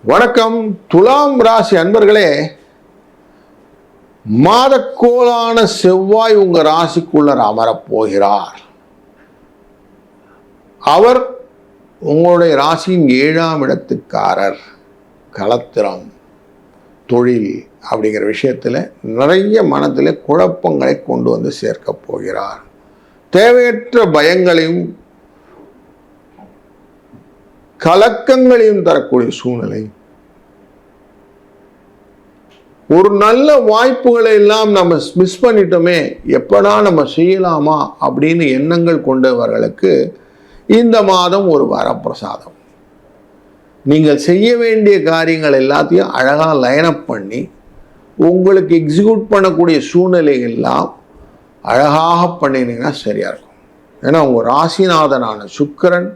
வணக்கம் துலாம் ராசி அன்பர்களே, மாதக்கோளான செவ்வாய் உங்க ராசிக்குள்ள அமரப் போகிறார். அவர் உங்களுடைய ராசியின் 7ஆம் இடத்துக்காரர். களத்திரம், தொழில் அப்படிங்கிற விஷயத்தில் நிறைய மனத்தில் குழப்பங்களை கொண்டு வந்து சேர்க்க போகிறார். தேவையற்ற பயங்களையும் கலக்கங்களையும் தரக்கூடிய சூழ்நிலை. ஒரு நல்ல வாய்ப்புகளை எல்லாம் நம்ம மிஸ் பண்ணிட்டோமே, எப்படா நம்ம செய்யலாமா அப்படின்னு எண்ணங்கள் கொண்டவர்களுக்கு இந்த மாதம் ஒரு வரப்பிரசாதம். நீங்கள் செய்ய வேண்டிய காரியங்கள் எல்லாத்தையும் அழகாக லைனப் பண்ணி உங்களுக்கு எக்ஸிக்யூட் பண்ணக்கூடிய சூழ்நிலைகள் எல்லாம் அழகாக பண்ணினீங்கன்னா சரியாக இருக்கும். ஏன்னா உங்கள் ராசிநாதனான சுக்கிரன்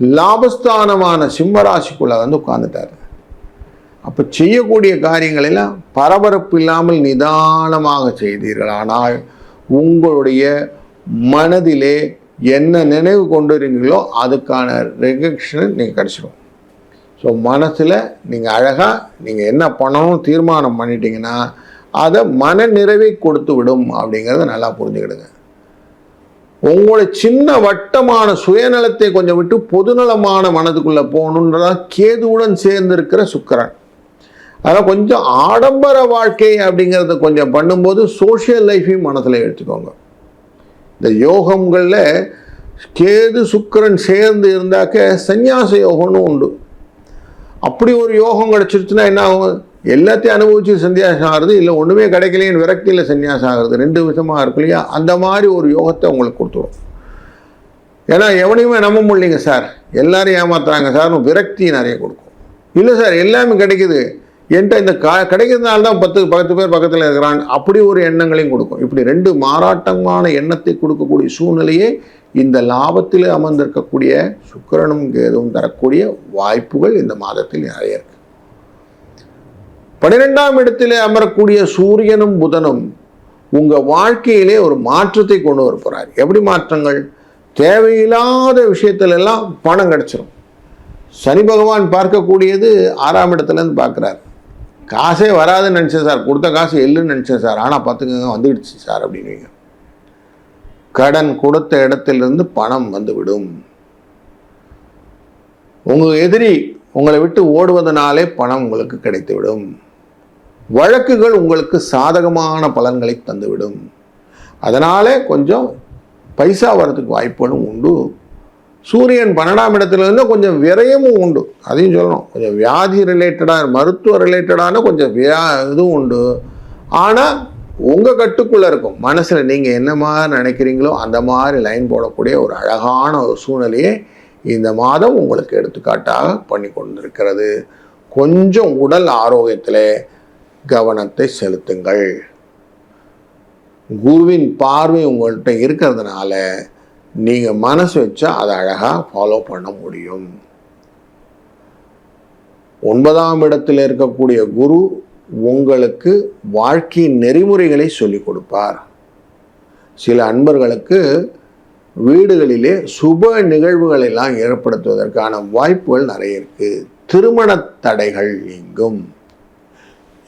லாபஸ்தானமான சிம்ம ராசிக்குள்ள வந்து உட்கார்ந்துட்டாரு. அப்போ செய்யக்கூடிய காரியங்கள் எல்லாம் பரபரப்பு இல்லாமல் நிதானமாக செய்தீர்களானால் உங்களுடைய மனதிலே என்ன நினைவு கொண்டுறீங்களோ அதுக்கான ரெகக்ஷன் நீங்கள் கிடச்சிடும். ஸோ மனசில் நீங்கள் அழகாக நீங்கள் என்ன பண்ணணும் தீர்மானம் பண்ணிட்டீங்கன்னா அதை மன நிறைவை கொடுத்து விடும் அப்படிங்கிறத நல்லா புரிஞ்சுக்கிடுங்க. உங்களுடைய சின்ன வட்டமான சுயநலத்தை கொஞ்சம் விட்டு பொதுநலமான மனதுக்குள்ளே போகணுன்றதான் கேதுவுடன் சேர்ந்து இருக்கிற சுக்கிரன். அதனால் கொஞ்சம் ஆடம்பர வாழ்க்கை அப்படிங்கிறத கொஞ்சம் பண்ணும்போது சோஷியல் லைஃபையும் மனசில் எடுத்துக்கோங்க. இந்த யோகங்களில் கேது சுக்கிரன் சேர்ந்து இருந்தாக்க சந்நியாச யோகம்னு உண்டு. அப்படி ஒரு யோகம் கிடச்சிருச்சுன்னா என்ன ஆகும்? எல்லாத்தையும் அனுபவிச்சு சன்னியாசம் ஆகுறது, இல்லை ஒன்றுமே கிடைக்கலைன்னு விரக்தியில் சன்னியாசம் ஆகுறது, 2 விதமாக இருக்கு இல்லையா? அந்த மாதிரி ஒரு யோகத்தை உங்களுக்கு கொடுத்துரும். ஏன்னா எவனையுமே நம்ப முடியலைங்க சார், எல்லாரும் ஏமாத்துறாங்க சார், விரக்தி நிறைய கொடுக்கும். இல்லை சார் எல்லாமே கிடைக்குது, என்கிட்ட இந்த கிடைக்கிறதுனால தான் 10 பேர் பக்கத்தில் இருக்கிறான், அப்படி ஒரு எண்ணங்களையும் கொடுக்கும். இப்படி 2 மாறாட்டமான எண்ணத்தை கொடுக்கக்கூடிய சூழ்நிலையே இந்த லாபத்தில் அமர்ந்திருக்கக்கூடிய சுக்கிரனும் கேதுவும் தரக்கூடிய வாய்ப்புகள் இந்த மாதத்தில் நிறைய இருக்கு. 12ஆம் இடத்திலே அமரக்கூடிய சூரியனும் புதனும் உங்க வாழ்க்கையிலே ஒரு மாற்றத்தை கொண்டு வர போறார். எப்படி மாற்றங்கள்? தேவையில்லாத விஷயத்துல எல்லாம் பணம் கிடைச்சிடும். சனி பகவான் பார்க்கக்கூடியது 6ஆம் இடத்துல இருந்து பார்க்கிறார். காசே வராதுன்னு நினைச்சேன் சார், கொடுத்த காசு எள்ளுன்னு நினைச்சேன் சார், ஆனா பார்த்துக்கங்க வந்துடுச்சு சார் அப்படின்னுவீங்க. கடன் கொடுத்த இடத்திலிருந்து பணம் வந்துவிடும். உங்க எதிரி உங்களை விட்டு ஓடுவதனாலே பணம் உங்களுக்கு கிடைத்துவிடும். வழக்குகள் உங்களுக்கு சாதகமான பலன்களை தந்துவிடும். அதனால கொஞ்சம் பைசா வர்றதுக்கு வாய்ப்புகளும் உண்டு. சூரியன் 12ஆம் இடத்துல இருந்து கொஞ்சம் விரயமும் உண்டு, அதையும் சொல்லணும். கொஞ்சம் வியாதி ரிலேட்டடாக மருத்துவ ரிலேட்டடான கொஞ்சம் இதுவும் உண்டு. ஆனால் உங்கள் கட்டுக்குள்ளே இருக்கும். மனசில் நீங்கள் என்ன மாதிரி நினைக்கிறீங்களோ அந்த மாதிரி லைன் போடக்கூடிய ஒரு அழகான ஒரு சூழ்நிலையை இந்த மாதம் உங்களுக்கு எடுத்துக்காட்டாக பண்ணி கொண்டிருக்கிறது. கொஞ்சம் உடல் ஆரோக்கியத்தில் கவனத்தை செலுத்துங்கள். குருவின் பார்வை உங்கள்கிட்ட இருக்கிறதுனால நீங்கள் மனசு வச்சா அதை அழகாக ஃபாலோ பண்ண முடியும். 9ஆம் இடத்தில் இருக்கக்கூடிய குரு உங்களுக்கு வாழ்க்கையின் நெறிமுறைகளை சொல்லிக் கொடுப்பார். சில அன்பர்களுக்கு வீடுகளிலே சுப நிகழ்வுகள் எல்லாம் ஏற்படுத்துவதற்கான வாய்ப்புகள் நிறைய இருக்கு. திருமண தடைகள் நீங்கும்.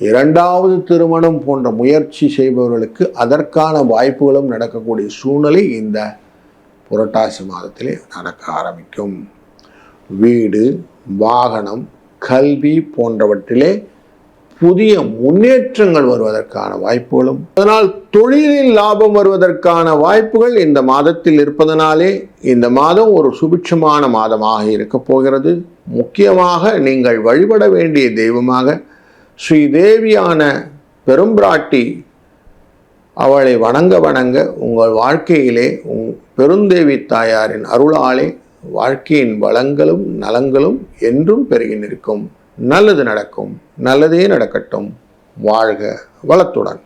2வது திருமணம் போன்ற முயற்சி செய்பவர்களுக்கு அதற்கான வாய்ப்புகளும் நடக்கக்கூடிய சூழ்நிலை இந்த புரட்டாசி மாதத்திலே நடக்க ஆரம்பிக்கும். வீடு, வாகனம், கல்வி போன்றவற்றிலே புதிய முன்னேற்றங்கள் வருவதற்கான வாய்ப்புகளும், அதனால் தொழிலில் லாபம் வருவதற்கான வாய்ப்புகள் இந்த மாதத்தில் இருப்பதனாலே இந்த மாதம் ஒரு சுபிட்சமான மாதமாக இருக்க போகிறது. முக்கியமாக நீங்கள் வழிபட வேண்டிய தெய்வமாக ஸ்ரீதேவியான பெரும்பிராட்டி, அவளை வணங்க வணங்க உங்கள் வாழ்க்கையிலே பெருந்தேவி தாயாரின் அருளாலே வாழ்க்கையின் வளங்களும் நலங்களும் என்றும் பெருகி நிற்கும். நல்லது நடக்கும். நல்லதே நடக்கட்டும். வாழ்க வளத்துடன்.